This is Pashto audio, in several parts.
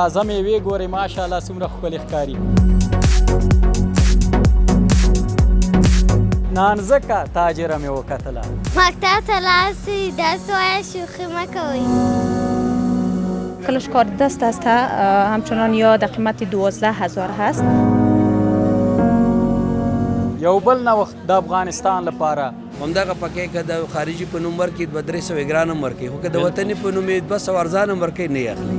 تازه میوې ګورئ ماشاءالله څومره ښکلې ښکاري. نانځکه تاجره مې وکتله. مکتب ته لاړ شئ درس ووایه شوخي مه کوئ. کلش کار دست است همچنان یا در قیمت 12,000 هست. یو بل نوښت د افغانستان لپاره همدغه پکې که د خارجي په نوم ورکړي 200-300 ګران هم ورکوي خو که د وطني په نوم یې 200 ارزان هم ورکوي نه یې اخلي.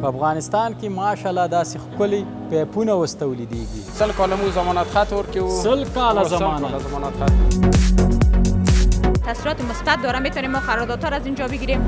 په افغانستان کې ماشاءالله داسې ښکلي پیپونه اوس تولیدېږي. 100 کاله مو ضمانت خط ورکوي. 100 کاله ضمانت خط. تاثیرات مثبت داره، میتونیم ما قراردادها را از اینجا بگیریم.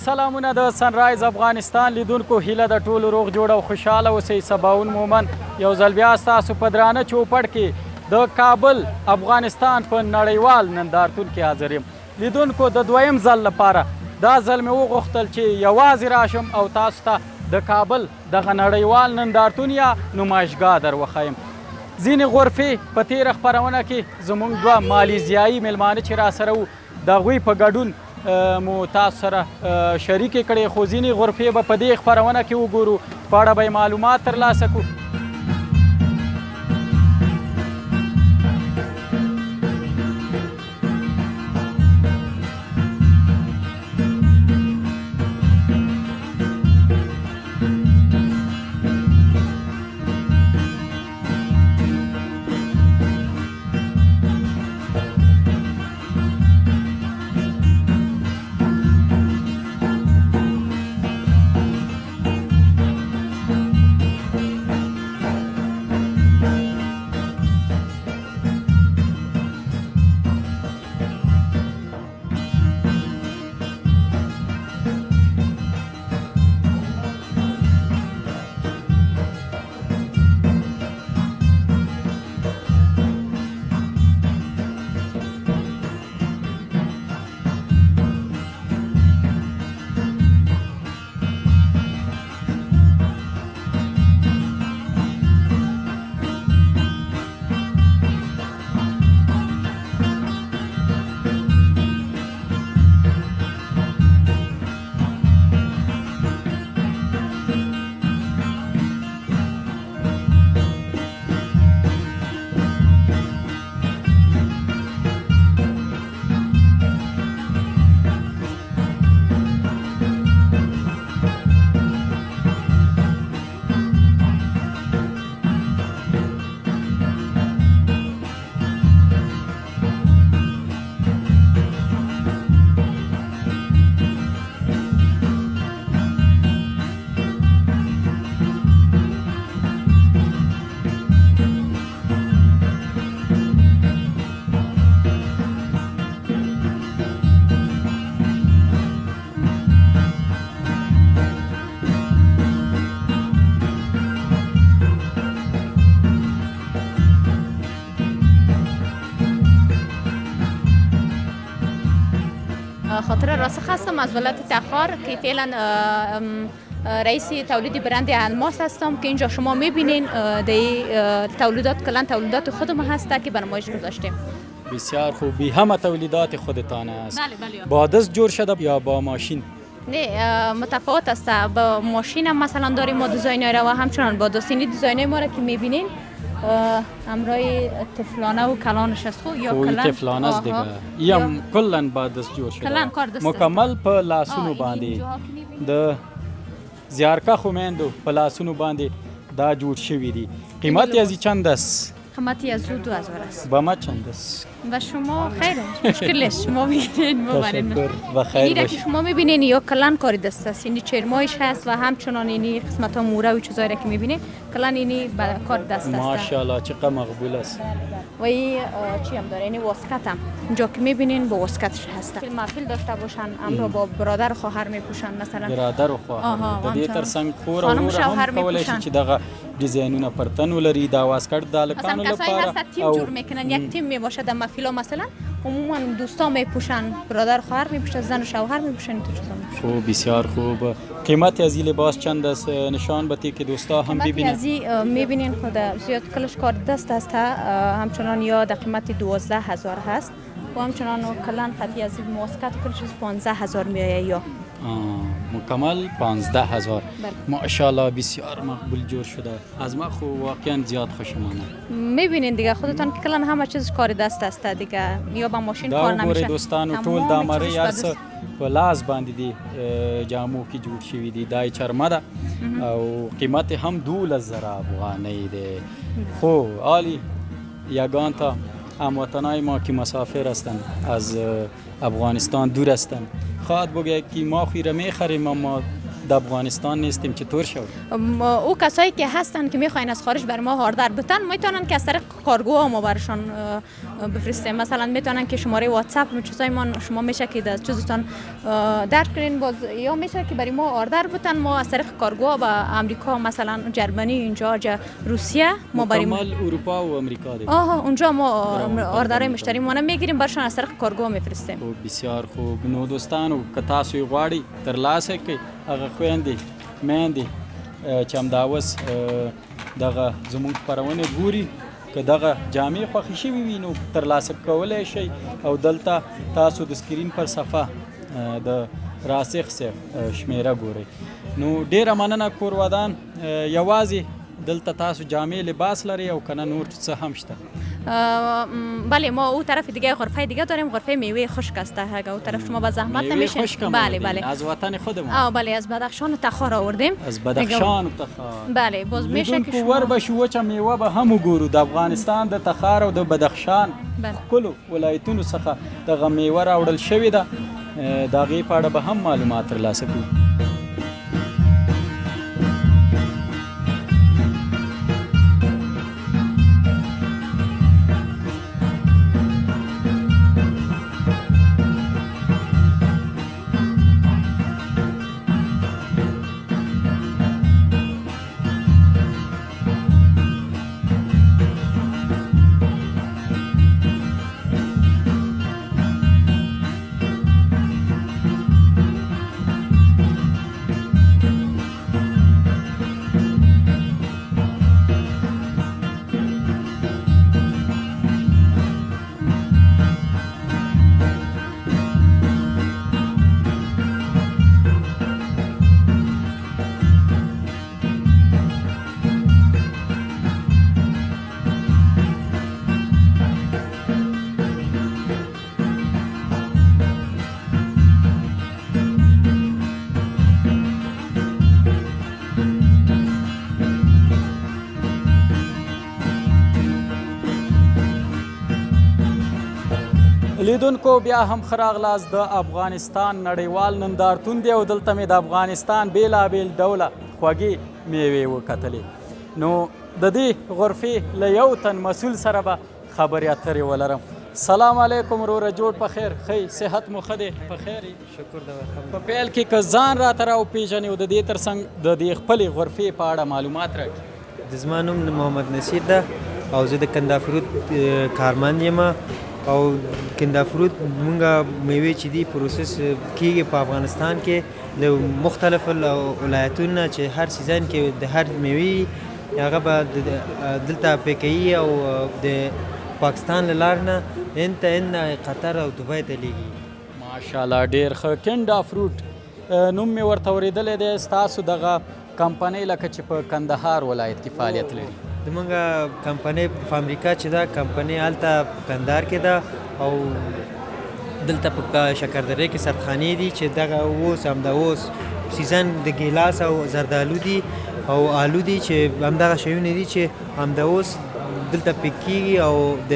سلامونه د سنرایز افغانستان لیدونکو هیله د ټولو روغ جوړ او خوشحاله اوسئ. سباون مومن یو ځل بیا ستاسو په درانه چوپړ کې د کابل افغانستان په نړیوال نندارتون کې حاضر یم. لیدونکو د دویم ځل لپاره دا ځل مې وغوښتل چې یوازې راشم او تاسو ته د کابل دغه نړیوال نندارتون یا نمایشګاه در وښیم. ځینې غرفې په تېره خپرونه کې زموږ دوه مالیزیایي میلمانه چې راسره وو د هغوی په ګډون مو تاسو سره شریکې کړې خو ځینې غرفې به په دې خپرونه کې وګورو په اړه به یې معلومات ترلاسه کړو. خاطر راسخ هستم از ولایت تخار که فعلا رئیس تولید برند الماس هستم که اینجا شما میبینین تولیدات کلان تولیدات خودم هسته که به نمایش گذاشتیم. بسیار خوبی. همه تولیدات خودتان است؟ بله. با دست جور شده یا با ماشین؟ نه متفاوت است. با ماشین هم مثلا داریم ما دیزاینر و همچنان با دستینی دیزاینر ما را که میبینین امرای تفلانه و کلانش است یا کلان تفلانه است دیگه. یم کلن با دست جور شده. کلان کار دست مکمل په لاسونو باندې د زیارکا خومندو په لاسونو باندې دا جوړ شوی دی. قیمت یې چند است؟ قیمتی از 2000 است. با ما چند است؟ و شما خیره مشکلش شما میگیرین ما برین و خیر باشه. شما میبینین یا کلان کاری دست است، یعنی چرمایش هست و همچنان اینی قسمت ها موره و چیزایی را که میبینین کلان اینی کار دست است. ماشاءالله چقدر مقبول است. و این چی هم داره، یعنی واسکت هم اینجا که میبینین با واسکتش هست. محفل داشته باشن امرو با برادر و خواهر میپوشن مثلا. برادر و خواهر د دې ترڅنګ خور او ورور هم کولای شي چې دغه ډیزاینونه پرتن ولري دا واسکټ د لکانو لپاره. مثلا کسایی هست تیم جور میکنن، یک تیم میباشه در محفل مثلا عموما دوستان میپوشن، برادر خواهر میپوشن، زن و شوهر میپوشن تو چیزا. خوب بسیار خوب. قیمت از این لباس چند است؟ نشان بدید که دوستا هم ببینن. قیمت از میبینین خود زیاد کلش کار دست است، همچنان یا در قیمت 12000 هست و همچنان کلان خطی از موسکت کلش 15000 میایه یا مکمل 15000. ماشاءالله بسیار مقبول جور شده. از ما خو واقعا زیاد خوشم آمد. میبینین دیگه خودتان که کلان همه چیز کار دست است دیگه، یا با ماشین کار نمیشه. دوستان ټول د امره یارس په لاس باندې دي جامو کې جوړ شوی دي. دای چرمه ده او قیمت هم 12000 افغانی ده. خو عالی یگان تا هموطنای ما که مسافر هستند از افغانستان دور هستند خواهد بگه که ما خویره میخریم اما در افغانستان نیستیم، چطور شد؟ او کسایی که هستن که میخواین از خارج بر ما آردر بتن میتونن که از طریق کارگو ما برشان بفرستیم. مثلا میتونن که شماره واتساپ و چیزای ما شما میشه که از چیزتون درک کنین باز، یا میشه که برای ما آردر بتن ما از طریق کارگو با امریکا مثلا جرمنی اینجا روسیه ما بریم اروپا و امریکا دیگه. اونجا ما آردرای مشتری ما نمیگیریم برشان از طریق کارگو میفرستیم. بسیار خوب. نو دوستانو که تاسو غواړئ ترلاسه کړئ هغه خويندې میندې چې همداوس دغه زموږ خپرونه ګوري که دغه جامې خوښې شوي وي نو ترلاسه کولی شئ او دلته تاسو د سکرین پر صفحه د راسخ صاحب شمیره ګورئ. نو ډیره مننه کورودان. یوازې دلته تاسو جامې لباس لري او کنه نور څه هم شته؟ بله ما او طرف دیگه غرفه دیگه داریم، غرفه میوه خشک است. اگه او طرف شما با زحمت نمیشین. بله از وطن خودمون. بله از بدخشان و تخار آوردیم. از بدخشان و تخار. بله باز میشه که شما ور بشو چا میوه به هم وګورو د افغانستان د تخار او د بدخشان کلو ولایتونو څخه دغه میوه راوړل شوې ده. د هغې په اړه به هم معلومات ترلاسه کړو. لیدونکو بیا هم خراغلاس د افغانستان نړیوال نندارتون دی او دلته مې د افغانستان بیلابیل ډوله خوږې میوې وکتلې. نو د دې غرفې له یو تن مسؤل سره به خبرې اترې ولرم. سلام علیکم وروره، جوړ په خیر؟ ښه صحت مو ښه دی؟ په خیر یې؟ شکر د په پیل کې که ځان راته راوپېژنې او د دې ترڅنګ د دې خپلې غرفې په اړه معلومات راکړي. زما نوم محمد نصیر ده او زه د کندافرود کارمند یم او کندا فروت مونږه میوې چې دي پروسس کیږي په افغانستان کې د مختلف ولایتونو چې هر سیزن کې د هر میوې هغه به دلته پیکي او د پاکستان له لارې نه ان قطر او دوبۍ ته لیږي. ماشاءالله ډېر ښه. کنډا فروټ نوم مې ورته اورېدلی دی. ستاسو دغه کمپنۍ لکه چې په کندهار ولایت کې فعالیت لري. زمونږ کمپنۍ په امریکا چې ده کمپنۍ هلته په کندهار کې ده او دلته په شکردرې کې سردخانې دي چې دغه اوس همدا اوس سیزن د ګیلاس او زردالو دي او آلو دي چې همدغه شیونه دي چې همدا اوس دلته پیک کېږي او د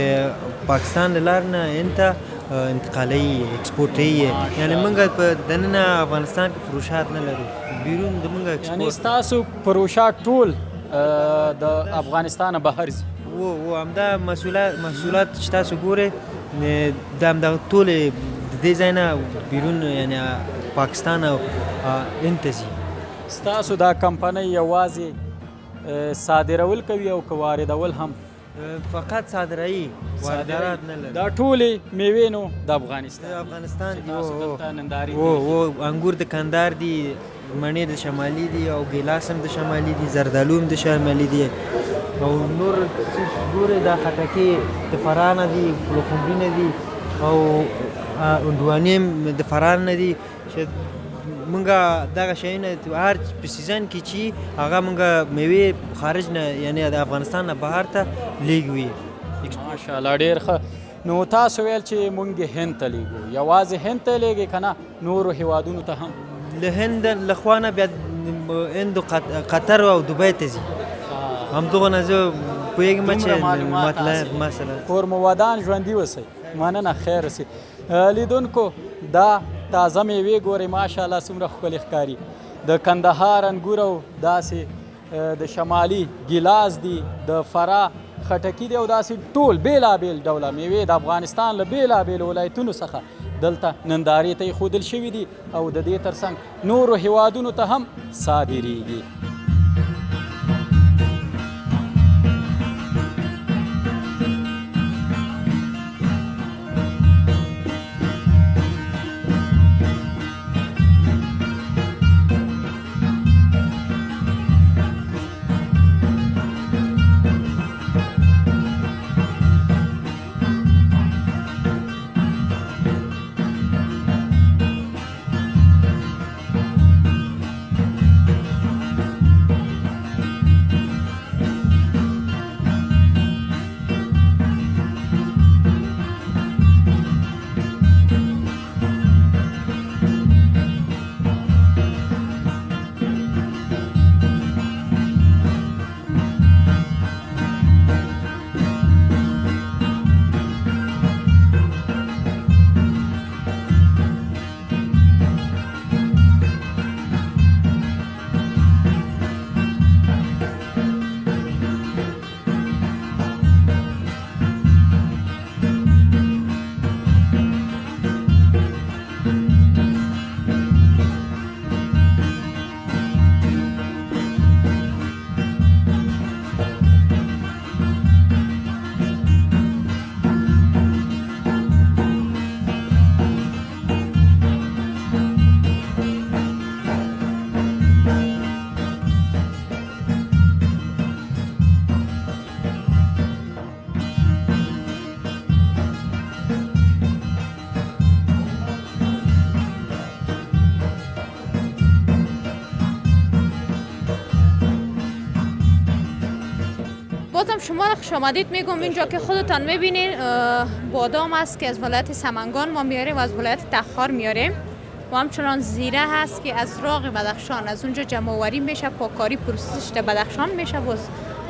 پاکستان له لارې نه انته انتقالوي اکسپورټوي. یعنې موږ په دننه افغانستان کې فروشات نه لرو، بیرون د موږ یعنې اکسپورټ. ستاسو پروشات ټول د افغانستان بهر ځي. و همدا محصولات چې تاسو ګورئ دا همدغه ټولې د دې ځای نه بیرون یعنې پاکستان او انته ځي. ستاسو دا کمپنۍ یوازې صادرول کوي او که واردول هم؟ فقط صادرایي، واردات نه لري. دا ټولې میوې نو د افغانستان افغانستان دي. تاسو دلته نندارې او انګور د کندهار دي، مڼې د شمالي دي او ګیلاس هم د شمالي دي، زردالو هم د شمالي دي او نور ګورې دا خټکي د فراه نه دي، پلوخمري نه دي او هندوانې هم د فراه نه دي چې مونږه دغه شیونه هر په سیزن کې چې هغه مونږه میوې خارج نه یعنې د افغانستان نه بهر ته لیږوي. ماشاءالله ډېر ښه. نو تاسو ویل چې مونږ هند ته لیږو، یوازې هند ته لیږئ که نه نورو هیوادونو ته هم؟ له هند له خوا نه بیا هند قطر او دوبۍ ته ځي. همدغه نه زه پوهېږم چې مطلب مثلا کورموادان ژوندي اوسئ. مننه، خیر اوسئ. لیدونکو دا تازه میوې ګورئ ماشاءالله څومره ښکلې ښکاري. د کندهار انګور او داسې د شمالي ګیلاس دي، د فراه خټکي دي او داسې ټول بېلابېل ډوله میوې د افغانستان له بېلابېلو ولایتونو څخه دلته نندارې ته ایښودل شوي دي او د دې ترڅنګ نورو هیوادونو ته هم صادریږي. بازم شما را خوش آمدید میگم. اینجا که خودتان میبینین بادام است که از ولایت سمنگان ما میاریم و از ولایت تخار میاریم و همچنان زیره هست که از راغ بدخشان، از اونجا جمع آوری میشه، پاککاری پروسسش در بدخشان میشه، باز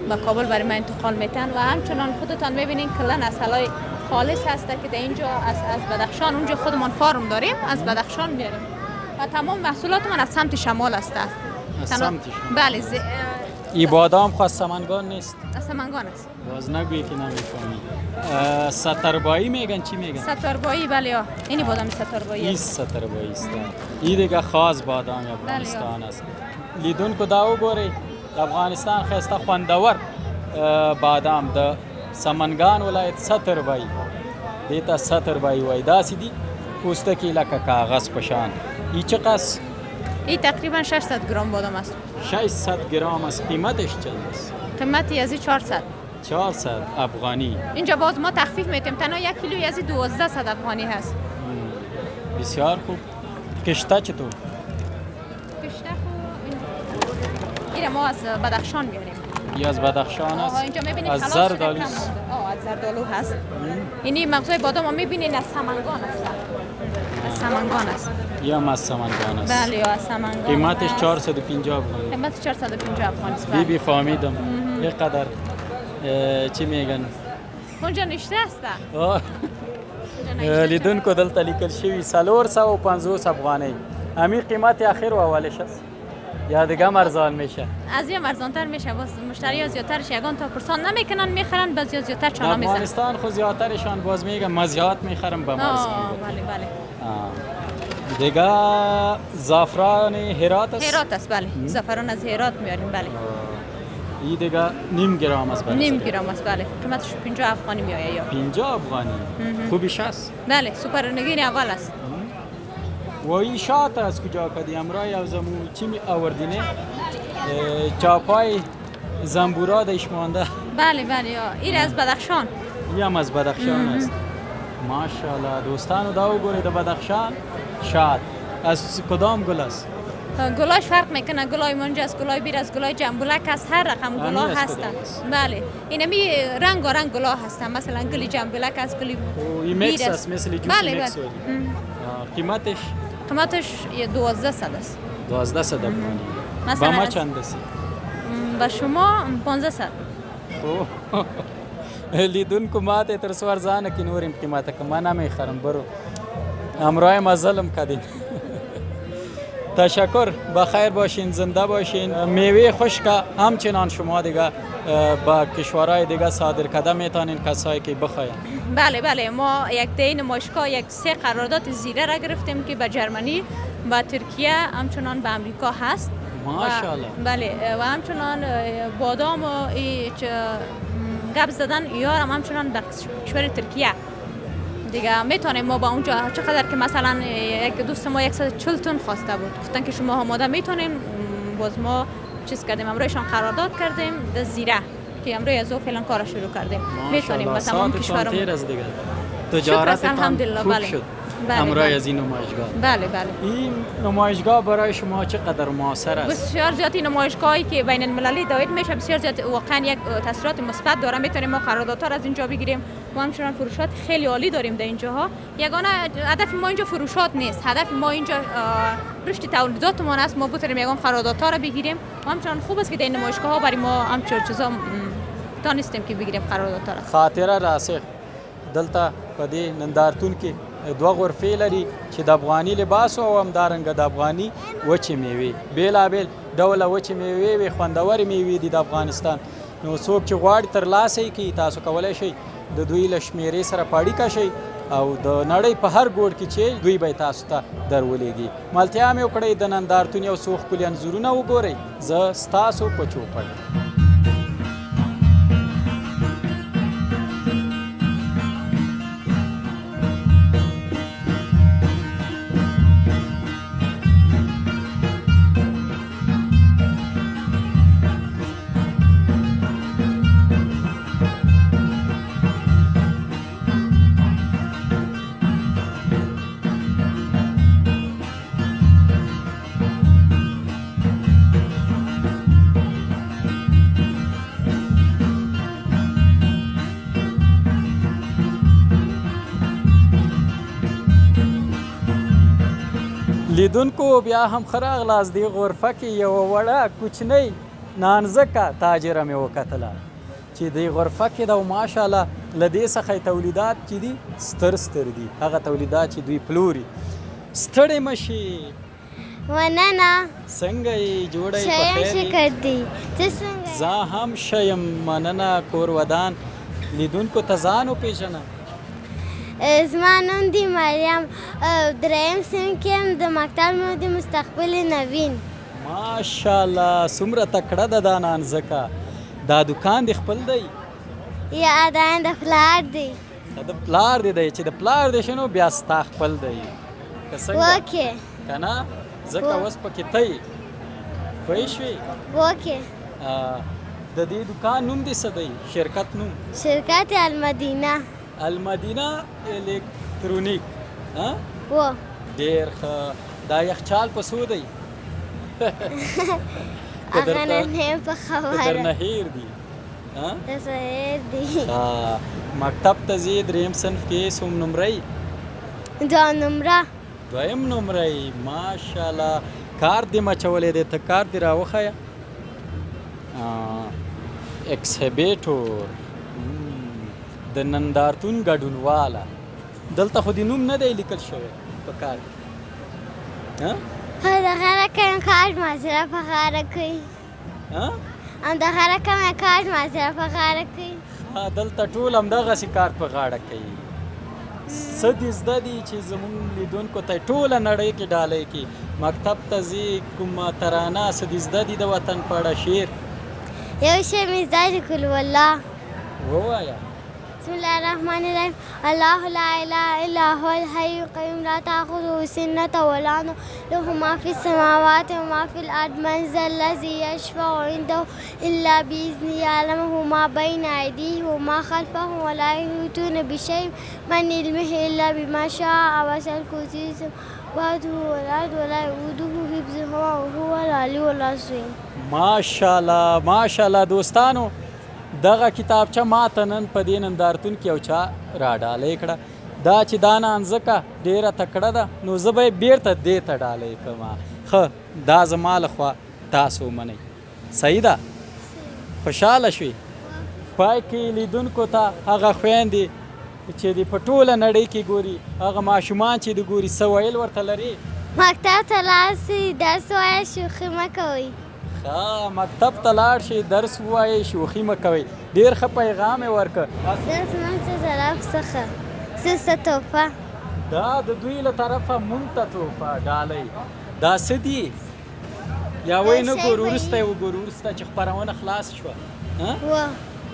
به کابل برای ما انتقال میتن و همچنان خودتان میبینین کلن اصلای خالص هست که در اینجا از بدخشان، اونجا خودمان فارم داریم از بدخشان میاریم و تمام محصولات من از سمت شمال است. از سمت شمال؟ بله. ای بادام خو از سمنگان نیست؟ از سمنگان است. باز نگویی که نمیفهمی. ستربایی میگن چی میگن؟ ستربایی. بله. اینی بادام ستربایی است. این ستربایی است. این دیگه خاص بادام افغانستان است. لیدونکو دا وګورئ د افغانستان ښایسته خوندور بادام د سمنگان ولایت ستربایی دې ته سطر به یې وایي. داسې دي پوستکي لکه کاغذ په شان. ای چقدر؟ این تقریبا 600 گرم بادام است. 600 گرم است. قیمتش چند است؟ قیمت یزی 400. 400 افغانی. اینجا باز ما تخفیف میتیم، تنها 1 کیلو یزی 1200 افغانی هست. بسیار خوب. کشته چطور؟ کشته این ما از بدخشان میاریم. یا از بدخشان است؟ اینجا میبینید از خلاص زردآلو از زردآلو هست. اینی مغزای بادام هم میبینید از سمنگان است. از سمنگان است. یا هم از سمنگان است. بله یا از سمنگان. قیمتش 450 افغانی. قیمت 450 افغانی است. بی فهمیدم اینقدر چی میگن اونجا نشته است. لیدونکو دلته لیکل شوي 450 افغانی. همین قیمت آخر و اولش است یا دیگه ارزان میشه؟ از یه ارزان‌تر میشه، باز مشتری زیادترش یگان تا پرسان نمیکنن میخرن، بعضی زیادتر چانا میزنن. افغانستان خود زیادترشان باز میگم مزیات میخرم به مرز. بله بله. دیگه زعفران هرات است؟ هرات است بله. زعفران از هرات میاریم بله. این دیگه نیم گرم است بله. نیم گرم است بله. قیمتش 50 افغانی میآید یا 50 افغانی. خوبیش است؟ بله سوپر نگین اول است. و این شات از کجا کدی امرای او زمو چی می آوردینه چاپای زنبورا دش مانده. بله بله این از بدخشان. هم از بدخشان است. ماشاءالله دوستانو دا وګورئ د بدخشان شات از کدام گل است؟ گلاش فرق میکنه، گلای منجا است، گلای بیر است، گلای جنبولک است، هر رقم گلا هستن. بله اینمی رنگ و رنگ گلا هستن، مثلا گلی جنبولک است، گلی بیر است مثل جوس میکس. قیمتش 1200 است. 1200 افغانی. با ما چند است؟ با شما 1500. لیدونکو ماته تر سوار زانه کی نوریم قیمته که من نمیخرم برو امرای ما ظلم کردین. تشکر، بخیر باشین، زنده باشین. میوه خشک همچنان شما دیگه با کشورهای دیگه صادر کرده میتونین کسایی که بخواین. بله بله ما یک دی نمایشگاه یک 3 قرارداد زیره را گرفتیم که به جرمنی و ترکیه همچنان به امریکا هست. ماشاءالله. بله و همچنان بادام و گپ زدن ایار همچنان به کشور ترکیه دیگه میتونیم ما با اونجا چقدر که مثلا یک دوست ما 140 تن خواسته بود، گفتن که شما آماده میتونیم، باز ما چیز کردیم امروزشان قرارداد کردیم در زیره که امروز از او فعلا کار شروع کردیم. میتونیم با تمام کشورمون تجارتتان خوب شد امروز از این نمایشگاه. بله بله. این نمایشگاه برای شما چقدر موثر است؟ بسیار زیاد نمایشگاهی که بین المللی دایر میشه، بسیار زیاد واقعا یک تاثیرات مثبت داره. میتونیم ما قراردادها از اینجا بگیریم. ما همچنان فروشات خیلی عالی داریم در اینجاها. یگانه هدف ما اینجا فروشات نیست، هدف ما اینجا رشد تولیداتمون است. ما بتونیم یگان قراردادها رو بگیریم. ما همچنان خوب است که در این نمایشگاه‌ها برای ما همچون چیزا دانستیم که بگیریم قراردادها را. خاطره راسخ دلته په دې نندارتون کې دوه غرفې لري چې د افغاني لباس او همدارنګه د افغاني وچې میوې بېلابېل ډوله وچې میوې وي، خوندورې میوې دي د افغانستان. نو څوک چې غواړي ترلاسه یې کړي تاسو کولی شئ د دوی له شمېرې سره په اړیکه شئ او د نړۍ په هر ګوټ کې چې دوی به تاسو ته درولېږي. ملتیا مې وکړئ د نندارتون یو څو ښکلي انځورونه وګورئ. زه ستاسو په چوپړ. لیدونکو بیا هم ښه راغلاست. دې غرفه کې یوه وړه کوچنۍ نانځکه تاجره مې وکتله چې دې غرفه کې ده او ماشاءالله له دې څخه تولیدات چې دي ستر دي، هغه تولیدات چې دوی پلوري. ستړی مه شي. مننه. څنګه یې جوړه یې ښه یم، په خیر شکر دی. ته څنګه یې؟ زه هم ښه یم، مننه. کور ودان. لیدونکو ته ځان وپېژنه. زما نوم دی مریم، دریم صنف کې یم، د مکتب نوم دی مستقبل نوین. ماشاءالله څومره تکړه ده دا نانځکه. دا دکان دې خپل دی؟ یا دا د پلار دی. د پلار دی دی چې د پلار دی شنو بیا ستا خپل دی که څنګه وکې که نه ځکه اوس پکې ته یې پوه شوې وکې د دې دکان نوم دې څه دی شرکت نوم شرکت المدینه المدینه الکترونیک و ډېر ښه دا یخچال په څو دی هغه نه یم په که درنه خبره هیر دي داسې هېر دي مکتب ته ځې درېیم صنف کې څوم نمرئ 2 نمره دویم نمرئ ماشاءالله کار دې مچولی دی ته کار دې راوښیه اکسهبیټور د نندارتون ګډونواله دلته خو دې نوم نه دی لیکل شوی په کار خو دغه رقم کارت مازره په غاړه کوي همدغه رقم یې کارت مازره په غاړه کوي دلته ټول همدغسې کار په غاړه کوي څه دې زده دي چې زموږ لیدونکو ته ټوله نړۍ کې ډالۍ کې مکتب ته ځي کومه ترانه څه دې زده دي د وطن په اړه شعر یو شی مې زده دی کل والله ووایه بسم الله الرحمن الرحیم الله لا اله الا هو الحي القيوم لا تأخذه سنة ولا نوم له ما في السماوات وما في الأرض من ذا الذي يشفع عنده إلا بإذنه يعلم ما بين أيديهم وما خلفهم ولا يحيطون بشيء من علمه إلا بما شاء وسع الكرسي السماوات والأرض ولا يؤوده حفظهما وهو العلي العظيم ماشاءالله ماشاءالله دوستانو دغه کتابچه ما ته نن په دې نندارتون کې یو چا راډالۍ کړه دا چې دا نانځکه ډېره تکړه ده نو زه به یې بېرته دې ته ډالۍ کړم ښه دا زما لخوا تاسو ومنئ صحیح ده خوشحاله شوې پای کې لیدونکو ته هغه خویندې چې د په ټوله نړۍ کې ګوري هغه ماشومان چې د ګوري څه ویل ورته لري مکتب ته لاړ شئ درس ووایه شوخي مه کوئ مکتب ته لاړ شئ درس ووایئ شوخي مه کوئ ډېر ښه پیغام یې ورکړه درس موږ څه طرف څخه څه تحفه دا د دوی له طرفه مونږ ته تحفه ډالۍ دا څه دي یا وایي نه ګورو وروسته یې وګورو وروسته چې خپرونه خلاص شوه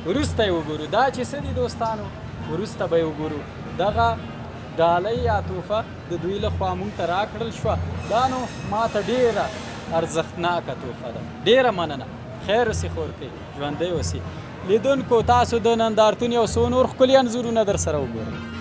وروسته یې وګورو دا چې څه دي دوستانو وروسته به یې وګورو دغه ډالۍ یا تحفه د دوی لخوا مونږ ته راکړل شوه دا نو ما ته ډېره ارزښتناکه تحفه ده ډېره مننه خیر اوسې خور کوي ژوندی اوسې لیدونکو تاسو د نندارتون یو څو نور ښکلي انځورونه در سره وګورئ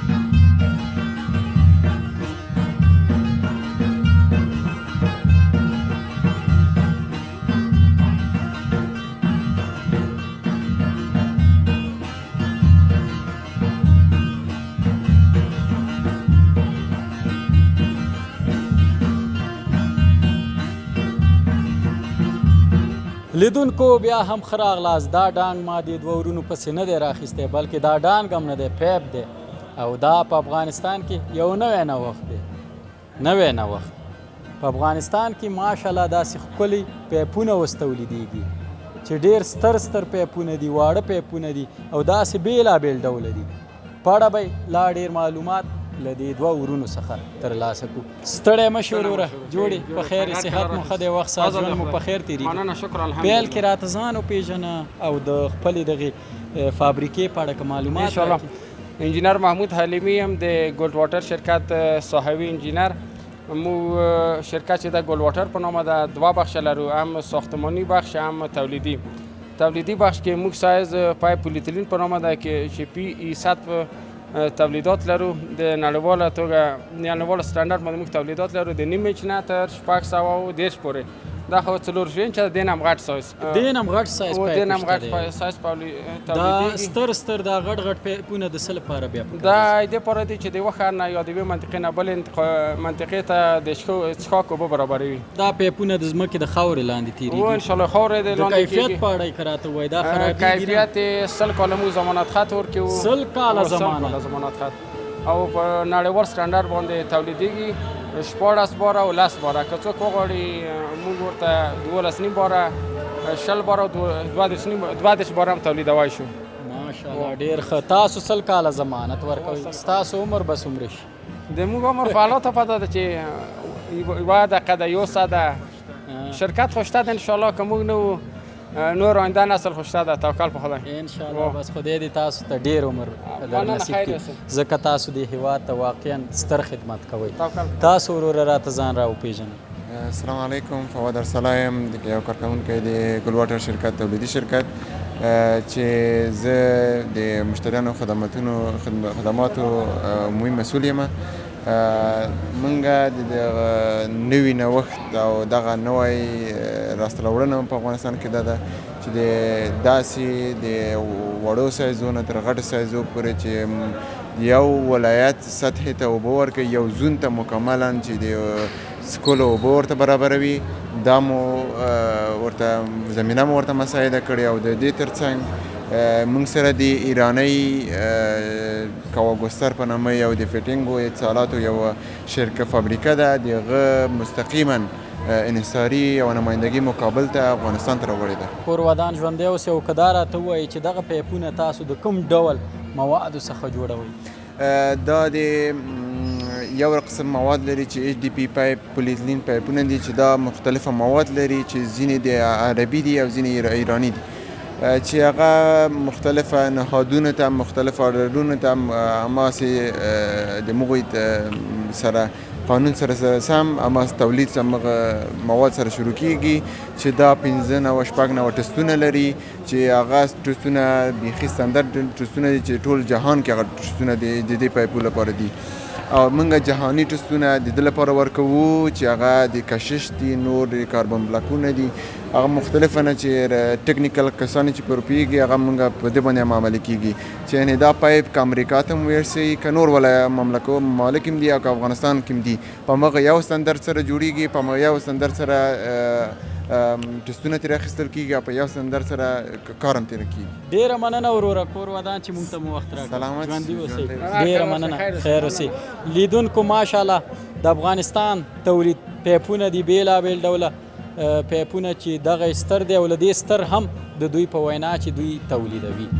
لیدونکو بیا هم ښه راغلاست دا ډانګ ما دې دوه ورونو پسې نه دی راخیستی بلکې دا ډانګ هم نه دی پیپ دی او دا په افغانستان کې یو نوی نوښت دی نوی نوښت په افغانستان کې ماشاءالله داسې ښکلي پیپونه اوس تولیدېږي چې ډېر ستر ستر پیپونه دي واړه پیپونه دي او داسې بېلابېل ډوله دي په اړه به لا ډېر معلومات له دې دوه ورونو څخه ترلاسه کړو ستړی مه شې وروره جوړې په خیر صحت مو ښه دی وخت سات ژوند مو په خیر تېرېږي پیل کې راته ځان وپېژنه او د خپلې دغې فابریکې په اړه که معلومات انجینر محمود حلیمی هم د گولد واټر شرکت صاحبي انجینر مو شرکت چې د گولد واټر په نامه ده دوه بخشه لرو هم ساختمانی بخش هم تولیدی بخش کې موږ سایز پایپ پولیتلین په نامه ده چې پی ای 100 تولیدات لرو د نړیواله توګه نړیواله سټنډرډ باندې موږ تولیدات لرو د نیم انچ نه تر 610 پورې دا خو 4 انچ د دې هم غټ سایز دا ستر ستر دا غټ غټ پیپونه د څه لپاره بیا دا دې لپاره دي چې د یوه ښار نه یا د یوې منطقې نه بلې منطقې ته د څښاک اوبه برابروي دا پیپونه د ځمکې د خاورې لاندې تېرېږي انشاءالله خاورې د لاندې کیفیت په اړه یې که راته ووایي دا خرابېږي کیفیت یې 100 کاله موږ ضمانت خط ورکوو 100 کاله ضمانت خط او په نړیوال سټنډرډ باندې تولیدېږي 14 باره او 10 باره که څوک وغواړي موږ ورته 12 نیم باره 20 باره او 22 باره هم تولیدوای شو ماشاءالله ډېر ښه تاسو 100 کاله ضمانت ورکوئ ستاسو عمر به څومره شي د موږ عمر په حالاتو پته ده چې یوه دقیقه ده 100 ده شرکت خو شته ده انشاءالله که موږ نه وو نور آینده نسل خوشته ده. توکل په خدای. ان شاء الله. بس خدای دې تاسو ته ډیر عمر در نصیب کړي، ځکه تاسو د هیواد ته واقعا ستر خدمت کوئ. تاسو وروره راته ځان راوپېژنئ. السلام علیکم. فواد ارسلا یم، د یو کارکوونکی د ګل واټر شرکت تولیدي شرکت چې زه د مشتریانو خدماتو عمومي مسؤل یم. منګه د نوي نوښت او دغه نوی راسته راوړنه په افغانستان کې دا ده چې د داسې د وړو سایزونو تر غټو سایزو پورې چې یو ولایت سطحې ته اوبه ورکوي، یو زون ته مکملا چې د سکولو اوبه ورته برابروي. دا مو ورته زمینه مو ورته مساعده کړې او د دې ترڅنګ موږ سره د ایرانۍ کاواګوستر په نامه یو د فیټینګو اتصالاتو یو فابریکه ده، د هغه مستقیما انحصاري او نمایندګي مقابل ته افغانستان ته راوړې ده. کور ودان ژوندی اوسې او که دا راته ووایي چې دغه پیپونه تاسو د کوم ډول موادو څخه جوړوئ؟ دا د یو قسم مواد لري چې ایچ ډي پي پایپ، پولیتلین پایپونه دي چې دا مختلفه مواد لري چې ځینې د عربي دي او ځینې ایراني دي چې هغه مختلفه نهادونو ته، مختلف آرډرونو ته هماسې د مغوی سره قانون سره سم هماس تولید همغه مواد سره شروع کیږي چې دا 15 او شپږ نوع ټسټونه لري چې هغه ټسټونه بیخي ستاندرد ټسټونه دي چې ټول جهان کې هغه ټسټونه د دې پایپو لپاره دي. او موږ جهاني ټسټونه د دې لپاره ورکوو چې هغه د کشش دي، نور د کاربن بلاکونه دي، هغه مختلفه نه چې ټکنیکل کسان چې پر پیږي هغه موږ په دې باندې عمل کیږي چې یعنې دا پایپ که امریکا ته هم ورسي که نور ولایه ممالک هم دي او که افغانستان کې هم دي، په همغه یو ستندرد سره جوړیږي، په همغه یو ستندرد سره ټسټونه ترې اخیستل کیږي او په یو ستندرد سره کار هم ترې کیږي. ډیره مننه وروره کور ودان چې موږ ته مو وخت راکړ. سلامت ژوندي اوسئ. ډیره مننه. خیر اوسئ. لیدونکو ماشاءالله د افغانستان تولید پیپونه دي، بیلابیل ډوله پیپونه چې دغه ستر دی او له دې ستر هم د دوی په وینا چې دوی تولیدوي.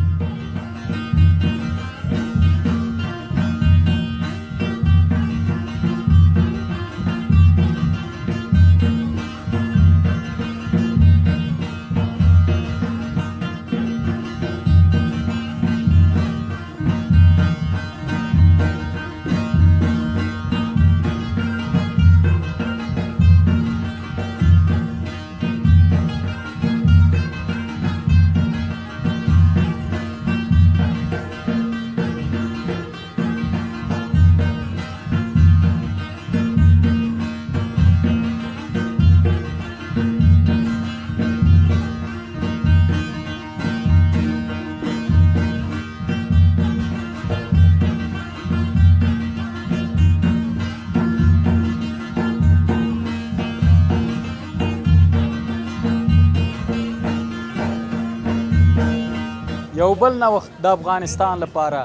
یو بل نوښت د افغانستان لپاره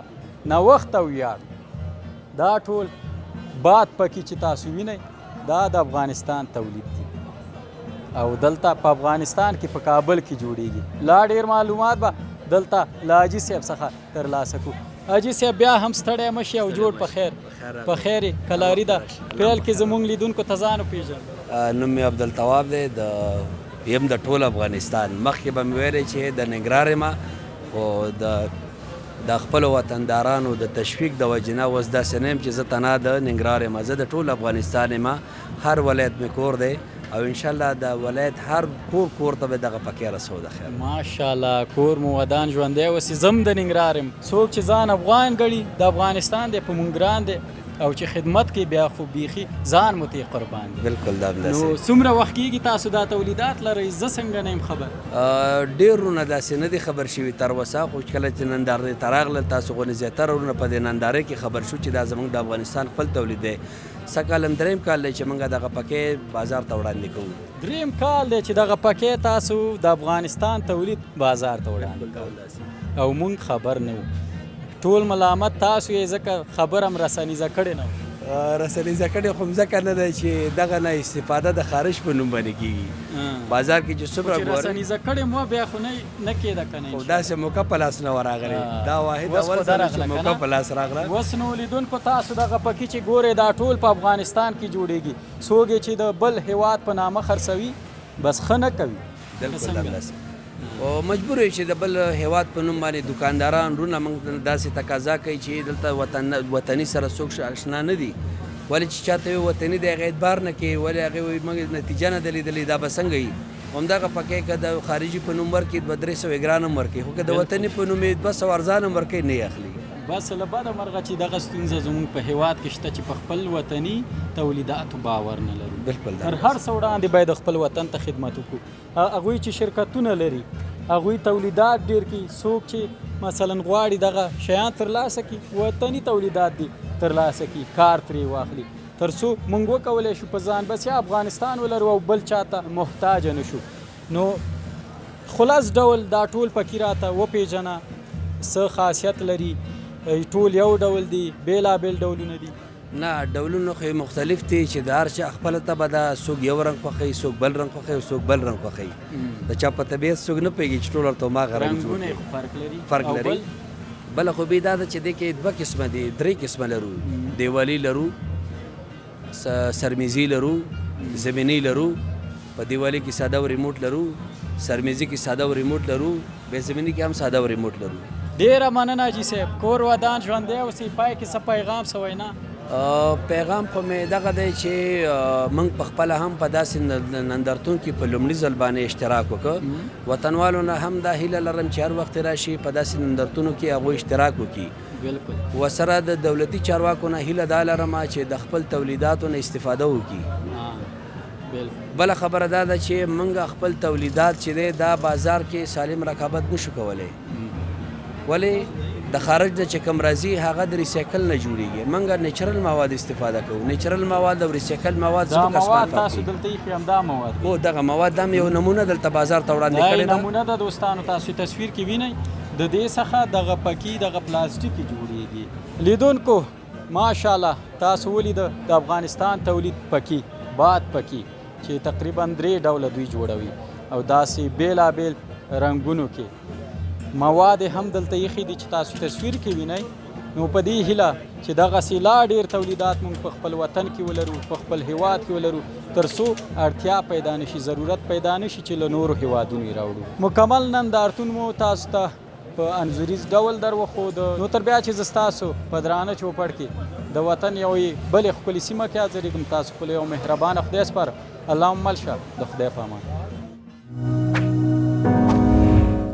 نوښت او ویاړ، دا ټول باد پکې چې تاسو وینئ دا د افغانستان تولید دي او دلته په افغانستان کې په کابل کې جوړیږي. لا ډیر معلومات به دلته له حاجي صاحب څخه ترلاسه کړو. حاجي صاحب بیا هم ستړی مشي او جوړ په خیر. په خیر یې کلاري ده. پیل کې زموږ لیدونکو ته ځان وپېژنه. نوم مې عبدالتواب دی، یم د ټول افغانستان. مخکې به مې ویلی چې د ننګرهار یم، خو د خپلو وطندارانو د تشویق د وجې نه اوس داسې نه یم چې زه تنها د ننګرهار یم، زه د ټول افغانستان یم. هر ولایت مې کور دی او انشاءالله د ولایت هر کور ته به دغه پکې رسو د خیر. ماشاءالله کور مو ودان ژوندی اوسې. زم د ننګرهار یم. څوک چې ځان افغان ګڼي د افغانستان دی، په مونږ ګران دی او چې خدمت کوي بیا خو بیخي ځان مو ترې قربان دی. بالکل دا نو څومره وخت کېږي تاسو دا تولیدات لرئ؟ زه څنګه نه یم خبر. ډېرونه داسې نه دي خبر شوي تر اوسه، خو کله چې نندارې ته راغلل تاسو غونې زیاتره ورونه په دې نندارې کې خبر شو چې دا زموږ د افغانستان خپل تولید دی. سږ کال هم درېیم کال دی چې موږ دغه پکې بازار ته وړاندې کوو. درېیم کال دی چې دغه پکې تاسو د افغانستان تولید بازار ته وړاندې کوو او مونږ خبر نه وو. ټول ملامت تاسو یې ځکه خبر هم رسنیزه کړې نه وه. رسنیزه کړې خو ځکه نه دی چې دغه نه استفاده د خارج په نوم باندې کېږي. بازار کې چې څومره ګورئ رسنیزه کړې مو بیا خو نه کېده که نه. خو داسې موقع په لاس نه ورغلی. دا واحد اول ځل چې موقع په لاس راغله. اوس نو لیدونکو تاسو دغه پکې چې ګورئ دا ټول په افغانستان کې جوړیږي. څوک چې د بل هیواد په نامه خرڅوي بس ښه نه کوي. بالکل همداسې. او مجبور یو چې د بل هیواد په نوم باندې دکانداران رونه موږ داسې تقاضا کوي چې دلته وطني سره څوک اشنا نه دي ولې چې چاته وي وطني دی هغه اعتبار نه کوي ولې هغې وایي موږ نتیجه نه ده لیدلې دا به څنګه وي همدغه پکې که د خارجي په نوم ورکړي 200-300 ګران هم ورکوي خو که د وطني په نوم یې 200 ارزان هم ورکوي نه یې اخلي بس له بده مرغه چې دغه ستونزه زموږ په هیواد کې شته چې په خپل وطني تولیداتو باور نه لرو بالکل تر هر څه وړاندې باید خپل وطن ته خدمت وکړو هغوی چې شرکتونه لري هغوی تولیدات ډېر کړي څوک چې مثلا غواړي دغه شیان ترلاسه کړي وطني تولیدات دي ترلاسه کړي کار ترې واخلي تر څو موږ وکولی شو په ځان بس یا افغانستان ولرو او بل چاته محتاجه نه شو نو خلاص ډول دا ټول پکې راته وپېژنه څه خاصیت لري ټول یو ډول دي بېلابېل ډولونه دي نه ډولونه خو مختلف دي چې د هر چا خپله طبعه ده څوک یو رنګ خوښوي څوک بل رنګ خوښوي څوک بل رنګ خوښوي د چا په طبیعت څوک نه پوهېږي چې ټول ورته هماغه رنګ رنګونه یې خو فرق لري فرق لري بله خوبي دا ده چې دې کې 2 قسمه دي 3 قسمه لرو دیوالي لرو سرمیزي لرو زمیني لرو په دیوالي کې ساده و ریموټ لرو سرمیزي کې ساده و ریموټ لرو بې زمیني کې هم ساده و ریموټ لرو ډیره مننه حاجي صاحب کور ودان ژوندی اوسئ پای کې څه پیغام څه وینا پیغام خو مې دغه دی چې موږ په خپله هم په داسې نندارتون کې په لومړي ځل باندې اشتراک وکړو وطنوالو نه هم دا هیله لرم چې هر وخت راشي په داسې نندارتونو کې هغوی اشتراک وکړي بالکل ورسره د دولتي چارواکو نه هیله دا لرم چې د خپل تولیداتو نه استفاده وکړي بله خبره دا ده چې موږ خپل تولیدات چې دی دا بازار کې سالم رقابت نشو کولی ولې د خارج نه چې کوم راځي هغه د ریسایکل نه جوړیږي موږ نیچرل مواد استفاده کوو نیچرل مواد او ریسایکل مواد دا مواد تاسو دلته ایښي همدا مواد هو دغه مواد هم یو نمونه دلته بازار ته وړاندې کړې ده نمونه ده دوستانو تاسو تصویر کې وینئ د دې څخه دغه پکې دغه پلاستیکي جوړیږي لیدونکو ماشاءالله تاسو ولیده د افغانستان تولید پکې باد پکې چې تقریبا 3 ډوله دوی جوړوي او داسې بېلابېل رنګونو کې مواد هم دلته ایښي دي چې تاسو تصویر کې وینئ نو په دې هیله چې دغسې لا ډېر تولیدات موږ په خپل وطن کې ولرو په خپل هیواد کې ولرو تر څو اړتیا پیدا نشي ضرورت پیدا نشي چې له نورو هیوادونو یې راوړو مکمل نندارتون مو تاسو ته په انځوریز ډول در وښود نو تر بیا چې زه ستاسو په درانه چوپړ کې د وطن یوې بلې ښکلې سیمه کې حاضرېږم تاسو خپل یو مهربانه خدای سپاره اللهم مل شه د خدای په امان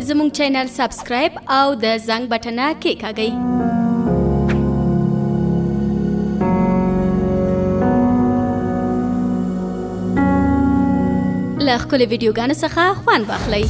زموږ چینل سبسکرایب او د زنګ بټنه کېکاږئ له ښکلې ویډیوګانو څخه خوند واخلئ